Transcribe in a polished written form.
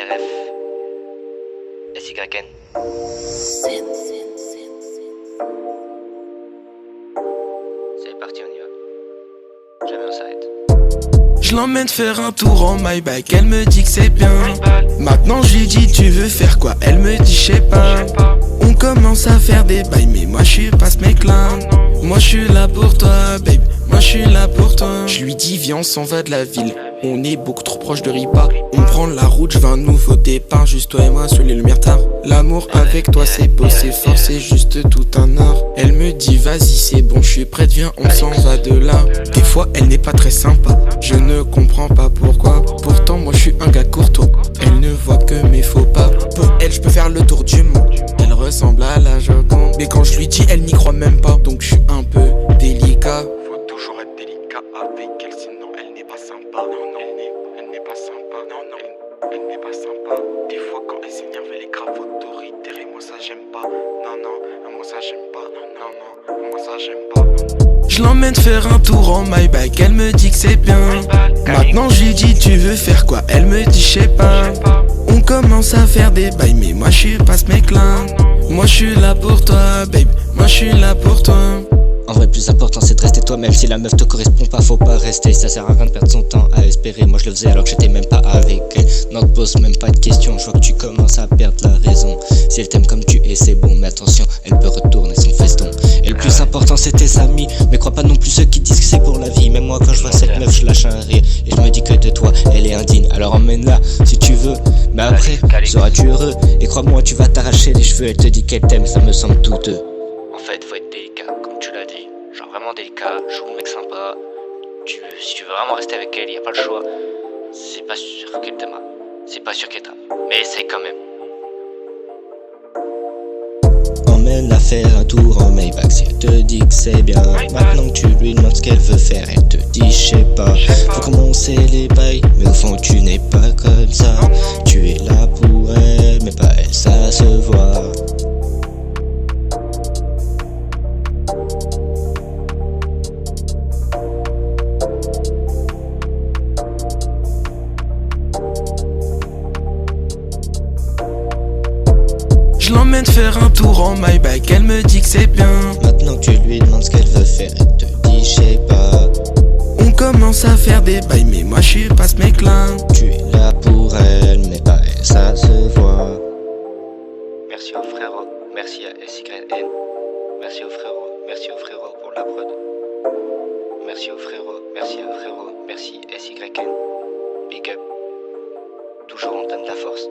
RF, SYN. C'est parti, on y va. Jamais on s'arrête. Je l'emmène faire un tour en my bike, elle me dit que c'est bien. Maintenant je lui dis tu veux faire quoi, elle me dit je sais pas. On commence à faire des bails mais moi je suis pas ce mec là. Moi je suis là pour toi babe, moi je suis là pour toi. Je lui dis viens on s'en va de la ville, on est beaucoup trop proche de Ripa. On prend la route, je veux un nouveau départ, juste toi et moi sur les lumières tard. L'amour avec toi c'est beau, c'est fort, c'est juste tout un art. Elle me dit vas-y c'est bon, je suis prête, viens on s'en va de là. Des fois elle n'est pas très sympa, je ne comprends pas pourquoi. Pourtant moi je suis un gars courtois, elle ne voit que mes faux pas. Pour elle je peux faire le tour du monde, elle ressemble à la Joconde. Mais quand je lui dis elle n'y croit même pas, donc je suis un peu délicat. Faut toujours être délicat avec elle, sinon elle n'est pas sympa. Non, non, elle n'est pas sympa. Non, non, elle n'est pas sympa. Des fois quand elle s'énerve elle est grave autoritaire et moi ça j'aime pas. Non, non, moi ça j'aime pas. Non, non, non, moi ça j'aime pas. Je l'emmène faire un tour en my bike, elle me dit que c'est bien. Maintenant je lui dis tu veux faire quoi, elle me dit je sais pas. On commence à faire des bails mais moi je suis pas ce mec là. Moi je suis là pour toi babe, moi je suis là pour toi. En vrai, le plus important c'est de rester toi, même si la meuf te correspond pas, faut pas rester. Ça sert à rien de perdre son temps à espérer. Moi je le faisais alors que j'étais même pas avec elle. Non, te pose même pas de questions, je vois que tu commences à perdre la raison. Si elle t'aime comme tu es, c'est bon, mais attention, elle peut retourner son feston. Et le plus important c'est tes amis, mais crois pas non plus ceux qui disent que c'est pour la vie. Même moi quand je vois cette meuf, je lâche un rire et je me dis que de toi, elle est indigne. Alors emmène-la si tu veux, mais après, seras-tu heureux? Et crois-moi, tu vas t'arracher les cheveux, elle te dit qu'elle t'aime, ça me semble douteux. En fait, faut être délicat, comme tu l'as dit. Genre vraiment délicat, joue mec sympa. Si tu veux vraiment rester avec elle, y a pas le choix. C'est pas sûr qu'elle t'aimera. C'est pas sûr qu'elle t'aime. Mais essaye quand même. Emmène-la faire un tour en Maybach si elle te dit que c'est bien. Maintenant que tu lui demandes ce qu'elle veut faire, elle te dit je sais pas. Faut commencer les bails, mais au fond tu n'es pas comme ça. Tu es là pour elle, mais pas elle, ça se voit. Je l'emmène faire un tour en my bike, elle me dit que c'est bien. Maintenant que tu lui demandes ce qu'elle veut faire, elle te dit je sais pas. On commence à faire des bails mais moi je suis pas ce mec là. Tu es là pour elle, mais pas elle, ça se voit. Merci aux frérots, merci à SYN. Merci aux frérots pour la prod. Merci aux frérots, merci SYN. Big up. Toujours on donne de la force.